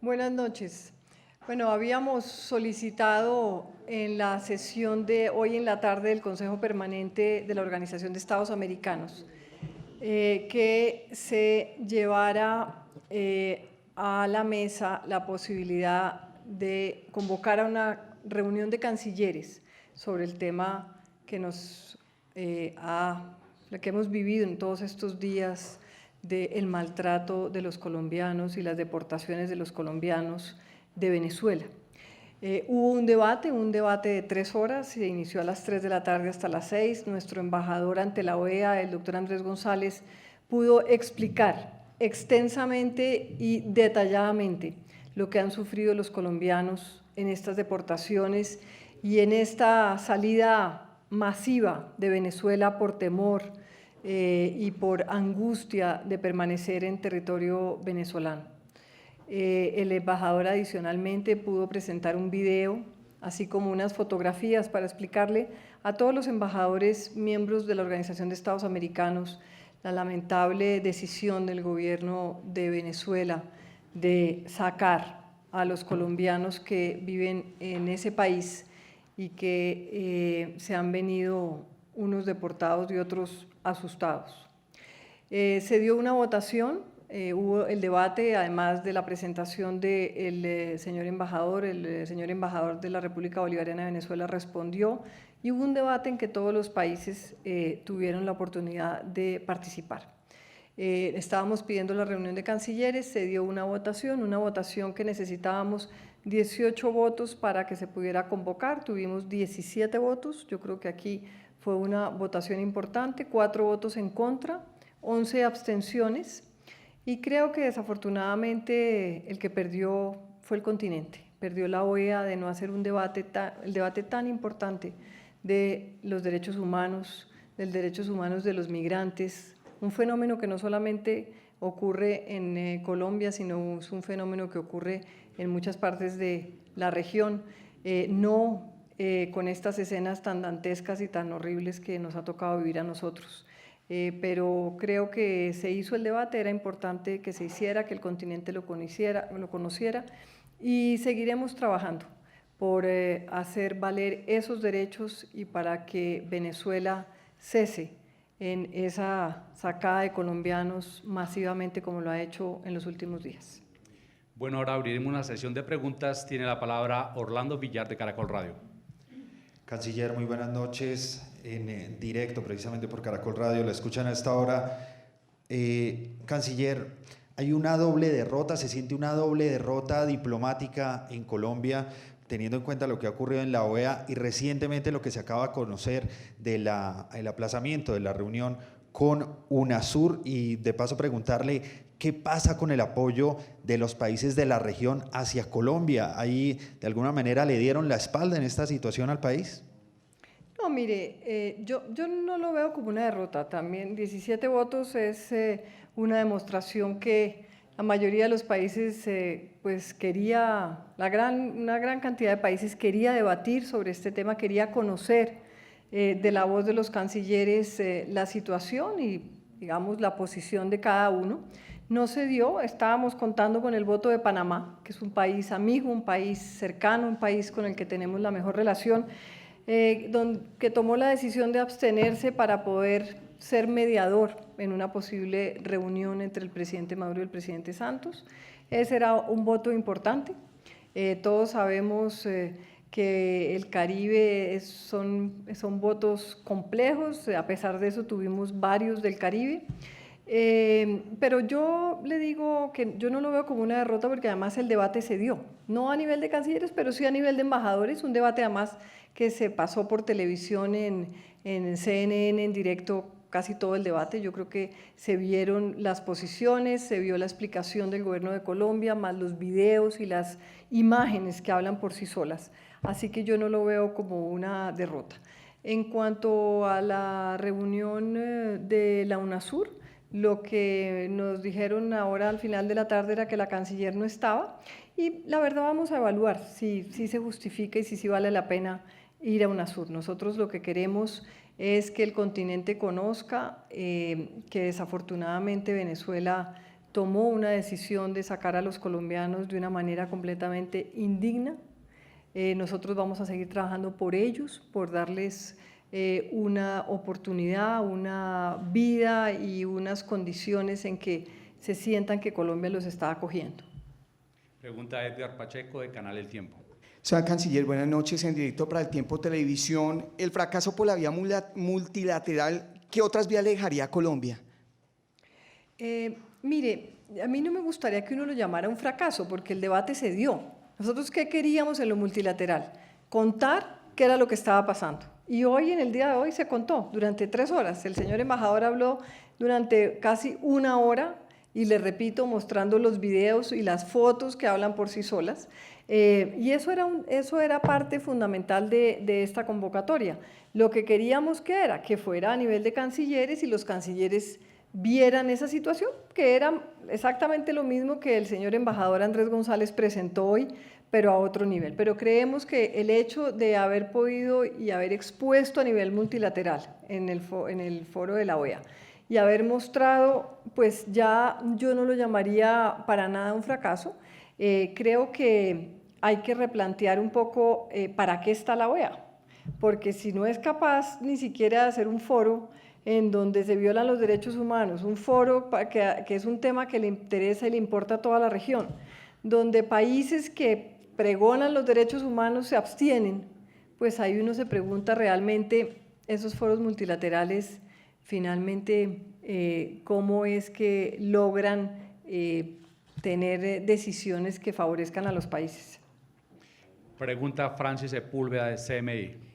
Buenas noches. Bueno, habíamos solicitado en la sesión de hoy en la tarde del Consejo Permanente de la Organización de Estados Americanos que se llevara a la mesa la posibilidad de convocar a una reunión de cancilleres sobre el tema que que hemos vivido en todos estos días del maltrato de los colombianos y las deportaciones de los colombianos de Venezuela. Hubo un debate de 3 horas, se inició a las 3 de la tarde hasta las 6. Nuestro embajador ante la OEA, el doctor Andrés González, pudo explicar extensamente y detalladamente lo que han sufrido los colombianos en estas deportaciones y en esta salida masiva de Venezuela por temor y por angustia de permanecer en territorio venezolano. El embajador adicionalmente pudo presentar un video, así como unas fotografías para explicarle a todos los embajadores miembros de la Organización de Estados Americanos la lamentable decisión del gobierno de Venezuela de sacar a los colombianos que viven en ese país y que se han venido unos deportados y otros asustados. Se dio una votación, hubo el debate, además de la presentación del señor embajador, el señor embajador de la República Bolivariana de Venezuela respondió y hubo un debate en que todos los países tuvieron la oportunidad de participar. Estábamos pidiendo la reunión de cancilleres, se dio una votación que necesitábamos 18 votos para que se pudiera convocar, tuvimos 17 votos, yo creo que aquí fue una votación importante, 4 votos en contra, 11 abstenciones y creo que desafortunadamente el que perdió fue el continente, perdió la OEA de no hacer el debate tan importante de los derechos humanos, de los migrantes, un fenómeno que no solamente ocurre en Colombia, sino es un fenómeno que ocurre en muchas partes de la región, con estas escenas tan dantescas y tan horribles que nos ha tocado vivir a nosotros. Pero creo que se hizo el debate, era importante que se hiciera, que el continente lo conociera y seguiremos trabajando por hacer valer esos derechos y para que Venezuela cese en esa sacada de colombianos masivamente como lo ha hecho en los últimos días. Bueno, ahora abriremos una sesión de preguntas. Tiene la palabra Orlando Villar de Caracol Radio. Canciller, muy buenas noches, en directo precisamente por Caracol Radio, la escuchan a esta hora. Canciller, hay una doble derrota, se siente una doble derrota diplomática en Colombia, teniendo en cuenta lo que ha ocurrido en la OEA y recientemente lo que se acaba de conocer del aplazamiento de la reunión con UNASUR, y de paso preguntarle qué pasa con el apoyo de los países de la región hacia Colombia. ¿Ahí de alguna manera le dieron la espalda en esta situación al país? No, mire, yo no lo veo como una derrota. También 17 votos es una demostración que la mayoría de los países, pues una gran cantidad de países quería debatir sobre este tema, quería conocer de la voz de los cancilleres la situación y, digamos, la posición de cada uno. No se dio, estábamos contando con el voto de Panamá, que es un país amigo, un país cercano, un país con el que tenemos la mejor relación, que tomó la decisión de abstenerse para poder ser mediador en una posible reunión entre el presidente Maduro y el presidente Santos. Ese era un voto importante. Todos sabemos que el Caribe son votos complejos, a pesar de eso tuvimos varios del Caribe. Pero yo le digo que yo no lo veo como una derrota porque además el debate se dio, no a nivel de cancilleres, pero sí a nivel de embajadores, un debate además que se pasó por televisión en CNN en directo casi todo el debate. Yo creo que se vieron las posiciones, se vio la explicación del gobierno de Colombia, más los videos y las imágenes que hablan por sí solas. Así que yo no lo veo como una derrota. En cuanto a la reunión de la UNASUR, lo que nos dijeron ahora al final de la tarde era que la canciller no estaba y la verdad vamos a evaluar si se justifica y si vale la pena ir a UNASUR. Nosotros lo que queremos es que el continente conozca que desafortunadamente Venezuela tomó una decisión de sacar a los colombianos de una manera completamente indigna. Nosotros vamos a seguir trabajando por ellos, por darles una oportunidad, una vida y unas condiciones en que se sientan que Colombia los está acogiendo. Pregunta Edgar Pacheco de Canal El Tiempo. Señor Canciller, buenas noches, en directo para El Tiempo Televisión. El fracaso por la vía multilateral, ¿qué otras vías le dejaría a Colombia? Mire, a mí no me gustaría que uno lo llamara un fracaso, porque el debate se dio. Nosotros, ¿qué queríamos en lo multilateral? Contar qué era lo que estaba pasando. Y hoy, en el día de hoy, se contó durante 3 horas. El señor embajador habló durante casi 1 hora, y le repito, mostrando los videos y las fotos que hablan por sí solas. Y eso era parte fundamental de esta convocatoria. Lo que queríamos que fuera a nivel de cancilleres y los cancilleres vieran esa situación, que era exactamente lo mismo que el señor embajador Andrés González presentó hoy, pero a otro nivel. Pero creemos que el hecho de haber podido y haber expuesto a nivel multilateral en el foro de la OEA y haber mostrado, pues ya yo no lo llamaría para nada un fracaso. Creo que hay que replantear un poco para qué está la OEA, porque si no es capaz ni siquiera de hacer un foro en donde se violan los derechos humanos, un foro que es un tema que le interesa y le importa a toda la región, donde países que pregonan los derechos humanos se abstienen, pues ahí uno se pregunta realmente esos foros multilaterales finalmente cómo es que logran tener decisiones que favorezcan a los países. Pregunta Francis Sepúlveda de CMI.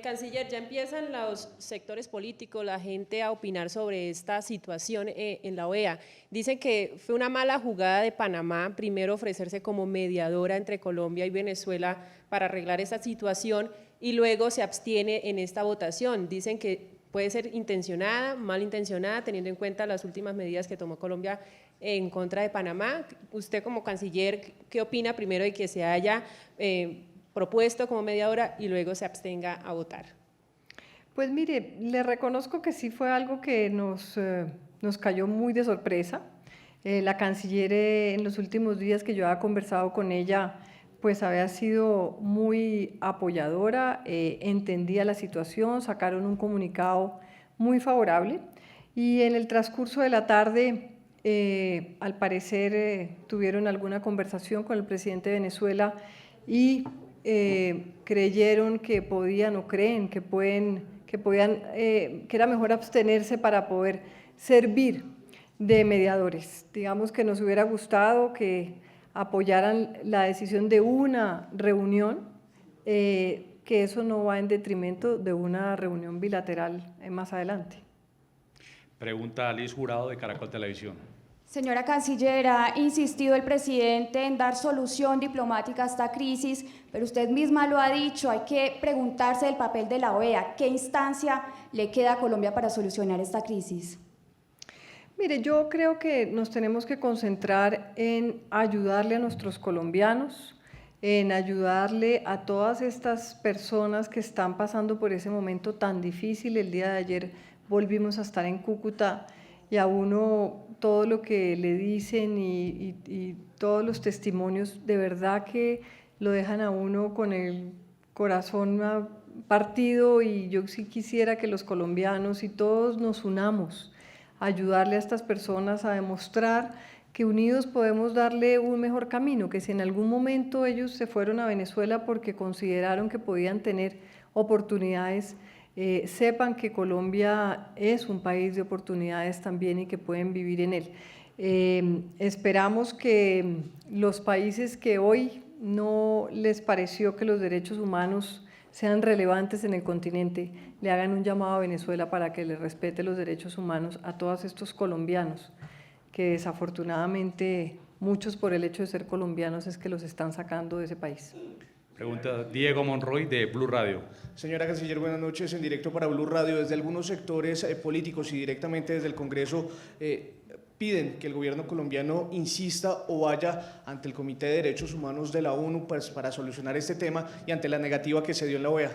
Canciller, ya empiezan los sectores políticos, la gente a opinar sobre esta situación en la OEA. Dicen que fue una mala jugada de Panamá, primero ofrecerse como mediadora entre Colombia y Venezuela para arreglar esta situación y luego se abstiene en esta votación. Dicen que puede ser intencionada, malintencionada, teniendo en cuenta las últimas medidas que tomó Colombia en contra de Panamá. Usted como canciller, ¿qué opina primero de que se haya propuesto como mediadora y luego se abstenga a votar? Pues mire, le reconozco que sí fue algo que nos cayó muy de sorpresa. La canciller en los últimos días que yo había conversado con ella, pues había sido muy apoyadora, entendía la situación, sacaron un comunicado muy favorable y en el transcurso de la tarde, al parecer, tuvieron alguna conversación con el presidente de Venezuela y creyeron que podían o creen que que era mejor abstenerse para poder servir de mediadores. Digamos que nos hubiera gustado que apoyaran la decisión de una reunión, que eso no va en detrimento de una reunión bilateral más adelante. Pregunta Liz Jurado de Caracol Televisión. Señora Canciller, ha insistido el presidente en dar solución diplomática a esta crisis, pero usted misma lo ha dicho, hay que preguntarse el papel de la OEA. ¿Qué instancia le queda a Colombia para solucionar esta crisis? Mire, yo creo que nos tenemos que concentrar en ayudarle a nuestros colombianos, en ayudarle a todas estas personas que están pasando por ese momento tan difícil. El día de ayer volvimos a estar en Cúcuta y a uno todo lo que le dicen y todos los testimonios de verdad que lo dejan a uno con el corazón partido, y yo sí quisiera que los colombianos y todos nos unamos a ayudarle a estas personas a demostrar que unidos podemos darle un mejor camino, que si en algún momento ellos se fueron a Venezuela porque consideraron que podían tener oportunidades, sepan que Colombia es un país de oportunidades también y que pueden vivir en él. Esperamos que los países que hoy no les pareció que los derechos humanos sean relevantes en el continente, le hagan un llamado a Venezuela para que le respete los derechos humanos a todos estos colombianos, que desafortunadamente muchos por el hecho de ser colombianos es que los están sacando de ese país. Pregunta Diego Monroy de Blue Radio. Señora Canciller, buenas noches. En directo para Blue Radio, desde algunos sectores políticos y directamente desde el Congreso, piden que el gobierno colombiano insista o vaya ante el Comité de Derechos Humanos de la ONU para solucionar este tema y ante la negativa que se dio en la OEA.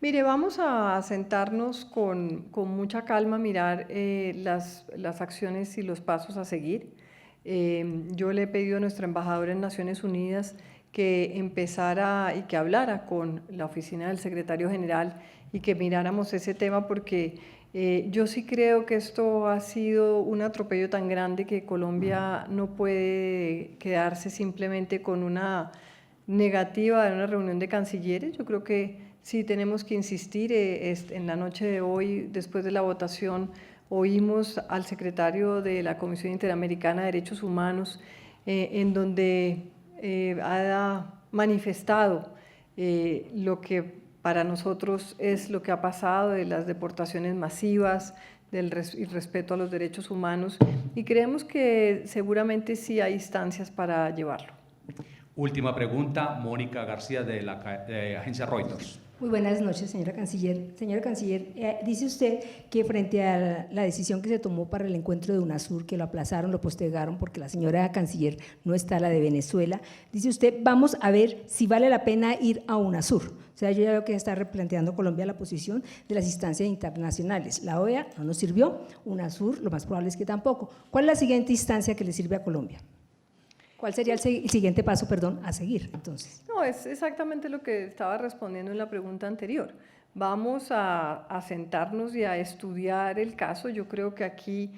Mire, vamos a sentarnos con mucha calma, mirar las acciones y los pasos a seguir. Yo le he pedido a nuestra embajadora en Naciones Unidas que empezara y que hablara con la oficina del secretario general y que miráramos ese tema, porque yo sí creo que esto ha sido un atropello tan grande que Colombia no puede quedarse simplemente con una negativa de una reunión de cancilleres. Yo creo que sí tenemos que insistir. En la noche de hoy, después de la votación, oímos al secretario de la Comisión Interamericana de Derechos Humanos, en donde ha manifestado lo que para nosotros es lo que ha pasado, de las deportaciones masivas, del irrespeto a los derechos humanos, y creemos que seguramente sí hay instancias para llevarlo. Última pregunta, Mónica García de la agencia Reuters. Muy buenas noches, señora canciller. Señora canciller, dice usted que frente a la decisión que se tomó para el encuentro de UNASUR, que lo aplazaron, lo postergaron porque la señora canciller no está, la de Venezuela, dice usted, vamos a ver si vale la pena ir a UNASUR. O sea, yo ya veo que está replanteando Colombia la posición de las instancias internacionales. La OEA no nos sirvió, UNASUR lo más probable es que tampoco. ¿Cuál es la siguiente instancia que le sirve a Colombia? ¿Cuál sería el siguiente paso, perdón, a seguir, entonces? No, es exactamente lo que estaba respondiendo en la pregunta anterior. Vamos a sentarnos y a estudiar el caso. Yo creo que aquí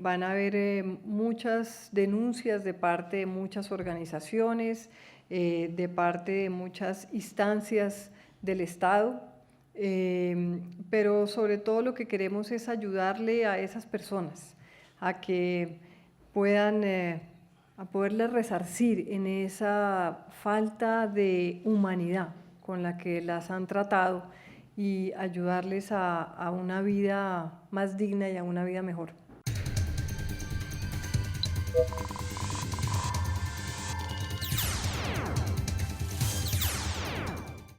van a haber muchas denuncias de parte de muchas organizaciones, de parte de muchas instancias del Estado, pero sobre todo lo que queremos es ayudarle a esas personas a que puedan a poderles resarcir en esa falta de humanidad con la que las han tratado y ayudarles a una vida más digna y a una vida mejor.